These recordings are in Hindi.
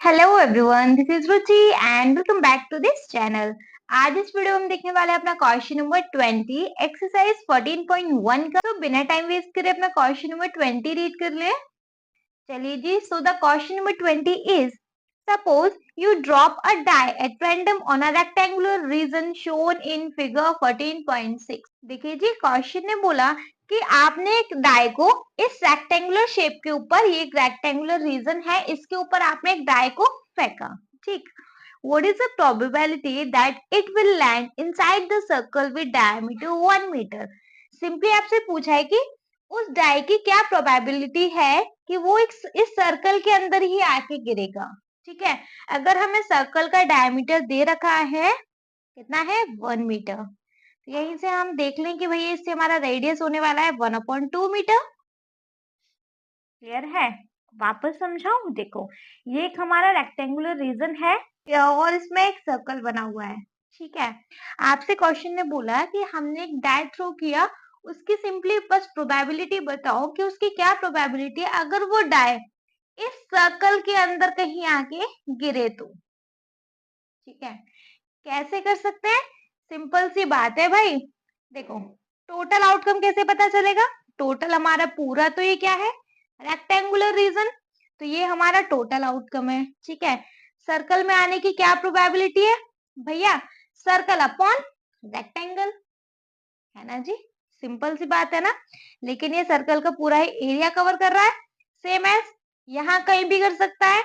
Hello everyone, this is Ruchi and welcome back to this channel. आज इस वीडियो में हम देखने वाले हैं अपना क्वेश्चन नंबर 20 एक्सरसाइज 14.1 का। तो बिना टाइम वेस्ट करे अपना क्वेश्चन नंबर 20 रीड कर ले। चलिए जी, so the question number 20 is suppose you drop a die at random on a rectangular region shown in figure 14.6। देखिए जी, क्वेश्चन ने बोला कि आपने एक डाई को इस रेक्टेंगुलर शेप के ऊपर, ये एक रेक्टेंगुलर रीजन है, इसके ऊपर आपने एक डाई को फेंका। ठीक, what is the probability that it will land inside the circle with diameter 1 meter। Simply आपसे पूछा है कि उस डाई की क्या प्रोबेबिलिटी है कि वो इस सर्कल के अंदर ही आके गिरेगा। ठीक है, अगर हमें सर्कल का डायमीटर दे रखा है, कितना है 1 मीटर, तो यहीं से हम देख लें कि भैया इससे हमारा रेडियस होने वाला है 1/2 मीटर। क्लियर है? वापस समझाऊं, देखो ये एक हमारा रेक्टेंगुलर रीजन है और इसमें एक सर्कल बना हुआ है। ठीक है, आपसे क्वेश्चन ने बोला कि हमने एक डाई थ्रो किया, उसकी सिंपली बस प्रोबेबिलिटी बताओ कि उसकी क्या प्रोबेबिलिटी है अगर वो डाई इस सर्कल के अंदर कहीं आके गिरे तो। ठीक है, कैसे कर सकते हैं? सिंपल सी बात है भाई, देखो टोटल आउटकम कैसे पता चलेगा? टोटल हमारा पूरा तो ये क्या है, रेक्टेंगुलर रीजन, तो ये हमारा टोटल आउटकम है। ठीक है, सर्कल में आने की क्या प्रोबेबिलिटी है भैया? सर्कल अपॉन रेक्टेंगल, है ना जी, सिंपल सी बात है ना। लेकिन ये सर्कल का पूरा ही एरिया कवर कर रहा है, सेम एज यहाँ कहीं भी कर सकता है,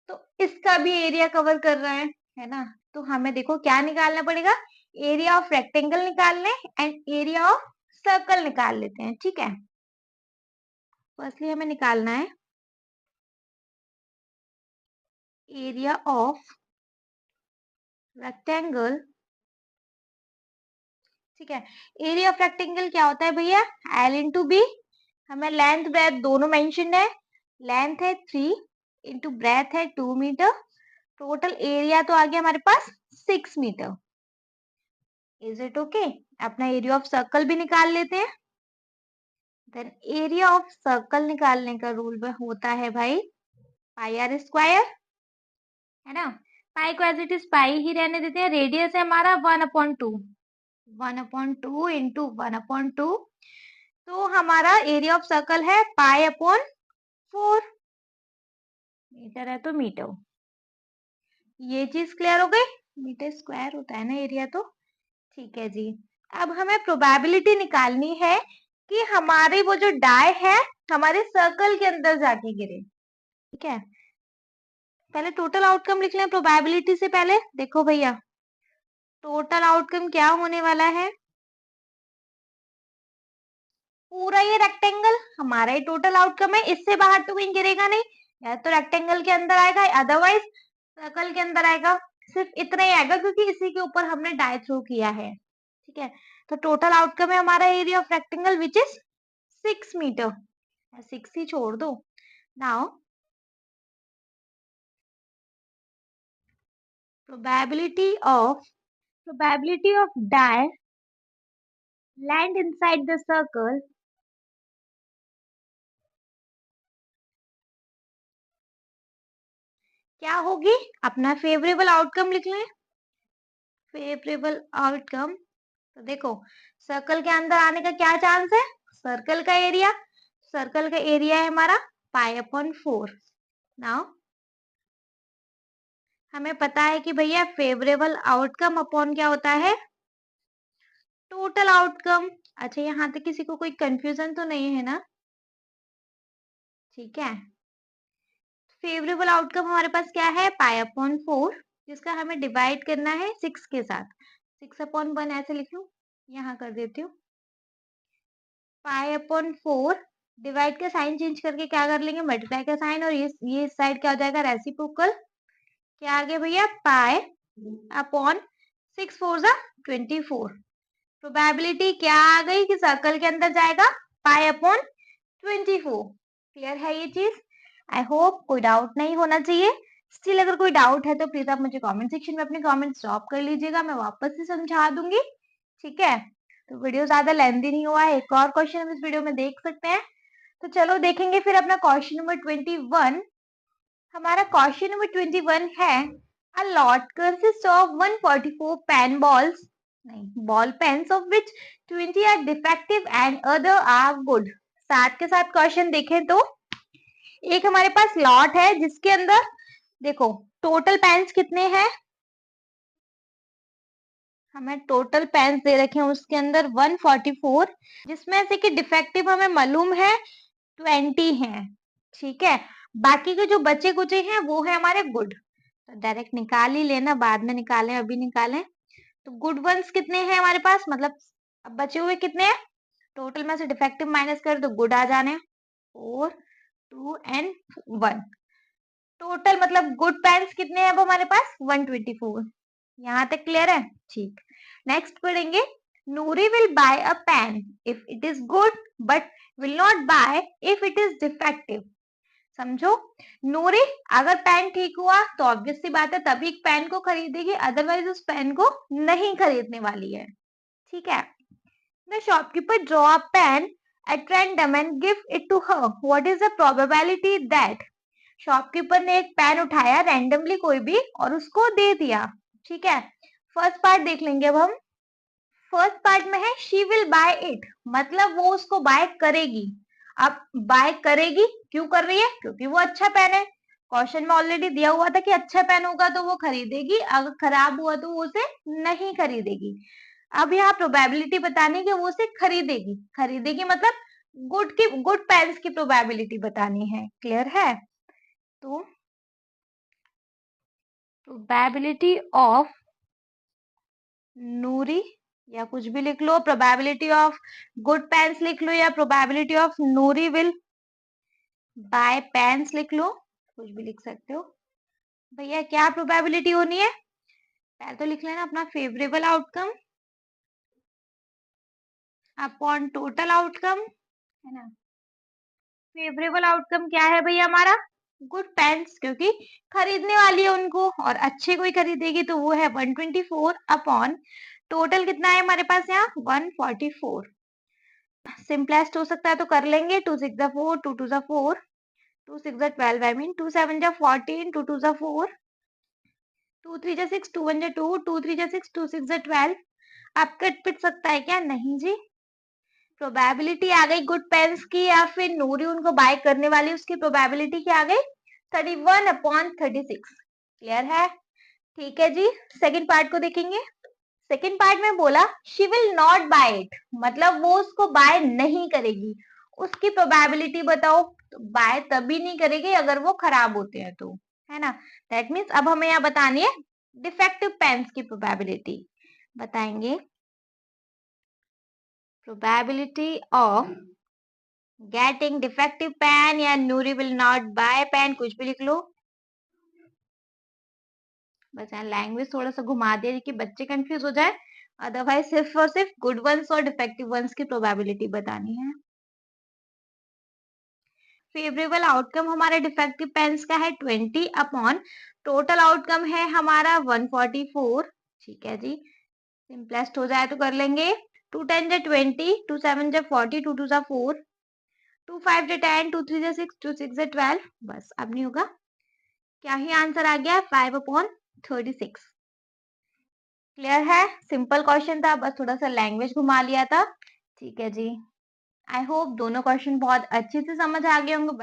तो इसका भी एरिया कवर कर रहा है ना। तो हमें देखो क्या निकालना पड़ेगा, एरिया ऑफ रेक्टेंगल निकाल लें एंड एरिया ऑफ सर्कल निकाल लेते हैं। ठीक है, फर्स्टली हमें निकालना है एरिया ऑफ रेक्टेंगल। ठीक है, एरिया ऑफ रेक्टेंगल क्या होता है भैया? L into B. हमें लेंथ ब्रेथ दोनों मेंशन्ड है, लेंथ है 3 इंटू ब्रेथ है 2 मीटर, टोटल एरिया तो आ गया हमारे पास 6 मीटर। Is it okay? अपना एरिया ऑफ सर्कल भी निकाल लेते हैं। देन एरिया ऑफ सर्कल निकालने का रूल होता है भाई पाई आर स्क्वायर, है ना। पाई को एज इट इज पाई ही रहने देते हैं। रेडियस है हमारा 1/2, 1/2 इंटू 1/2, तो हमारा एरिया ऑफ सर्कल है पाई अपॉन 4। मीटर है तो मीटर, ये चीज क्लियर हो गई। मीटर स्क्वायर होता है ना एरिया तो। ठीक है जी, अब हमें प्रोबेबिलिटी निकालनी है कि हमारी वो जो डाई है हमारे सर्कल के अंदर जाके गिरे। ठीक है, पहले टोटल आउटकम लिख लें प्रोबेबिलिटी से पहले। देखो भैया, टोटल आउटकम क्या होने वाला है? पूरा ये रेक्टेंगल हमारा ही टोटल आउटकम है, इससे बाहर तो कहीं गिरेगा नहीं, या तो रेक्टेंगल के अंदर आएगा अदरवाइज सर्कल के अंदर आएगा। सिर्फ इतना ही आएगा क्योंकि इसी के ऊपर हमने डाई थ्रो किया है। ठीक है, तो टोटल आउटकम है हमारा area of rectangle which is 6 metre. 6 ही छोड़ दो। Now probability of probability of die land inside the circle क्या होगी? अपना फेवरेबल आउटकम लिख लें। फेवरेबल आउटकम, तो देखो सर्कल के अंदर आने का क्या चांस है? सर्कल का एरिया, सर्कल का एरिया है हमारा पाई अपॉन 4। नाउ हमें पता है कि भैया फेवरेबल आउटकम अपॉन क्या होता है? Total outcome. अच्छा, यहाँ तक किसी को कोई कंफ्यूजन तो नहीं है ना? ठीक है, फेवरेबल आउटकम हमारे पास क्या है? पाई अपॉन 4, जिसका हमें डिवाइड करना है 6 के साथ। 6/1 ऐसे लिख लूं, यहाँ कर देती हूँ। पाई अपॉन 4 डिवाइड का साइन चेंज करके क्या कर लेंगे? मल्टीप्लाई का साइन, और ये इस साइड क्या हो जाएगा? रेसिप्रोकल। क्या आ गया भैया? पाई अपॉन 6 4 जा 24। प्रोबेबिलिटी क्या आ गई कि सर्कल के अंदर जाएगा? Pi upon 24। क्लियर है ये चीज? आई होप कोई डाउट नहीं होना चाहिए। स्टिल अगर कोई डाउट है तो प्लीज आप मुझे कमेंट सेक्शन में अपने कमेंट्स ड्रॉप कर लीजिएगा, मैं वापस से समझा दूंगी। ठीक है, तो वीडियो ज्यादा लेंथी नहीं हुआ है, एक और क्वेश्चन हम इस वीडियो में देख सकते हैं। तो चलो देखेंगे फिर अपना क्वेश्चन नंबर 21। हमारा क्वेश्चन नंबर 21 है a lot consist of 144 pen balls नहीं ball pens of which 20 are defective and other are good. साथ के साथ क्वेश्चन देखें तो एक हमारे पास लॉट है जिसके अंदर देखो टोटल पेन्स कितने हैं, हमें टोटल पेन्स दे रखे हैं उसके अंदर 144, जिसमें से कि डिफेक्टिव हमें मालूम है 20 हैं। ठीक है, बाकी के जो बचे कुचे हैं वो है हमारे गुड, तो डायरेक्ट निकाल ही लेना, बाद में निकालें अभी निकालें। तो गुड वंस कितने हैं हमारे पास, मतलब अब बचे हुए कितने हैं, टोटल में से डिफेक्टिव माइनस कर तो गुड आ जाने 4 2 एंड 1। टोटल मतलब गुड पेन्स कितने हैं अब हमारे पास 124। यहाँ तक क्लियर है? ठीक, नेक्स्ट पढ़ेंगे Noori will buy a pen if it is good but will not buy if it is defective. समझो, नूरी अगर पेन ठीक हुआ तो ऑब्वियस सी बात है तभी पेन को खरीदेगी, अदरवाइज उस पेन को नहीं खरीदने वाली है। ठीक है, the shopkeeper draw a pen at random and give it to her. What is the probability that shopkeeper ने एक पेन उठाया रैंडमली कोई भी और उसको दे दिया। ठीक है, फर्स्ट पार्ट देख लेंगे अब हम। फर्स्ट पार्ट में है शी विल बाय इट, मतलब वो उसको बाय करेगी। अब बाय करेगी क्यों कर रही है, क्योंकि वो अच्छा पेन है। क्वेश्चन में ऑलरेडी दिया हुआ था कि अच्छा पेन होगा तो वो खरीदेगी, अगर खराब हुआ तो वो उसे नहीं खरीदेगी। अब यहाँ प्रोबेबिलिटी बतानी कि वो उसे खरीदेगी, खरीदेगी मतलब गुड पेन्स की प्रोबेबिलिटी बतानी है। क्लियर है? तो प्रोबेबिलिटी ऑफ नूरी या कुछ भी लिख लो, प्रोबेबिलिटी ऑफ गुड पेन्स लिख लो या probability of Noori will buy pens लिख लो, कुछ भी लिख सकते हो। भैया क्या प्रोबेबिलिटी होनी है, पहले तो लिख लेना अपना favourable outcome upon total outcome, है ना। फेवरेबल आउटकम क्या है भैया हमारा गुड पेन्स, क्योंकि खरीदने वाली है उनको और अच्छे कोई खरीदेगी तो वो है 124 अपॉन टोटल कितना है हमारे पास यहाँ 144। सिंपलेस्ट हो सकता है तो कर लेंगे, 2 6 4 2 2 4 2 6 12, आई मीन 2 7 14 2 2 4 2 3 6 2 1 2 2 3 6 2 6 12। आप कट पिट सकता है क्या? नहीं जी, प्रोबेबिलिटी आ गई गुड पेन्स की या फिर नूरी उनको बाय करने वाली उसकी प्रोबेबिलिटी क्या आ गई 31 अपॉन 36। क्लियर है? ठीक है जी, सेकंड पार्ट को देखेंगे। सेकंड पार्ट में बोला she will not buy it, मतलब वो उसको बाय नहीं करेगी। उसकी प्रोबेबिलिटी बताओ, तो बाय तभी नहीं करेगी अगर वो खराब होते हैं तो, है ना। दैट मीन्स अब हमें यहाँ बतानी है डिफेक्टिव पेन्स की प्रोबेबिलिटी। बताएंगे probability of getting defective pen या Noori will not buy pen, कुछ भी लिख लो। बस यहाँ लैंग्वेज थोड़ा सा घुमा दे कि बच्चे कंफ्यूज हो जाए, अदरवाइज सिर्फ और सिर्फ गुड वंस और डिफेक्टिव वंस की प्रोबेबिलिटी बतानी है। फेवरेबल आउटकम हमारे डिफेक्टिव पेन्स का है 20 अपॉन टोटल आउटकम है हमारा 144। ठीक है जी, सिंपलेस्ट हो जाए तो कर लेंगे 2 10 जा 20 2 7 जा 40 2 2 जा 4 2 5 जा 10 2 3 जा 6 2 6 जा 12। बस अब नहीं होगा, क्या ही आंसर आ गया 5 अपॉन 36। क्लियर है? सिंपल क्वेश्चन था, बस थोड़ा सा लैंग्वेज घुमा लिया था। ठीक है जी, आई होप दोनों क्वेश्चन बहुत अच्छे से समझ आ गए होंगे।